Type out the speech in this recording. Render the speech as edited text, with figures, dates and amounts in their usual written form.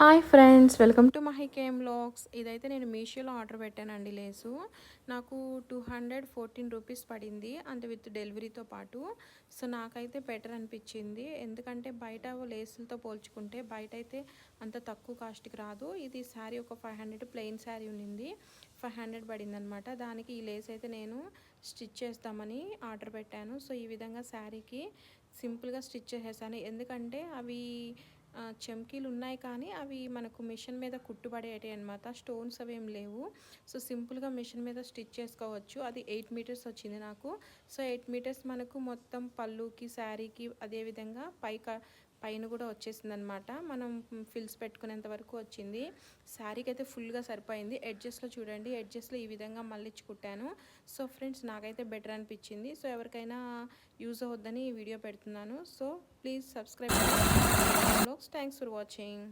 Hi friends, welcome to Mahi KM vlogs. ఇదైతే నేను మీషోలో ఆర్డర్ పెట్టానండి. లేసు నాకు 214 రూపీస్ పడింది, అంటే విత్ డెలివరీతో పాటు. సో నాకైతే బెటర్ అనిపించింది, ఎందుకంటే బయట లేసులతో పోల్చుకుంటే బయట అయితే అంత తక్కువ కాస్ట్కి రాదు. ఇది శారీ ఒక 500 ప్లెయిన్ శారీ ఉన్నింది, 500 పడింది అనమాట. దానికి ఈ లేస్ అయితే నేను స్టిచ్ చేస్తామని ఆర్డర్ పెట్టాను. సో ఈ విధంగా శారీకి సింపుల్గా స్టిచ్ చేసేసాను, ఎందుకంటే అవి చెమ్కీలు ఉన్నాయి కానీ అవి మనకు మిషన్ మీద కుట్టుబడేటి అనమాట. స్టోన్స్ అవి ఏం లేవు. సో సింపుల్గా మిషన్ మీద స్టిచ్ చేసుకోవచ్చు. అది 8 మీటర్స్ వచ్చింది నాకు. సో 8 మీటర్స్ మనకు మొత్తం పళ్ళుకి శారీకి అదేవిధంగా పైన కూడా వచ్చేసింది అనమాట. మనం ఫిల్స్ పెట్టుకునేంత వరకు వచ్చింది. శారీకి అయితే ఫుల్గా సరిపోయింది. ఎడ్జెస్లో చూడండి, ఎడ్జెస్లో ఈ విధంగా మళ్ళించి కుట్టాను. సో ఫ్రెండ్స్ నాకైతే బెటర్ అనిపించింది. సో ఎవరికైనా యూజ్ అవుద్దని ఈ వీడియో పెడుతున్నాను. So please subscribe. Thanks for watching.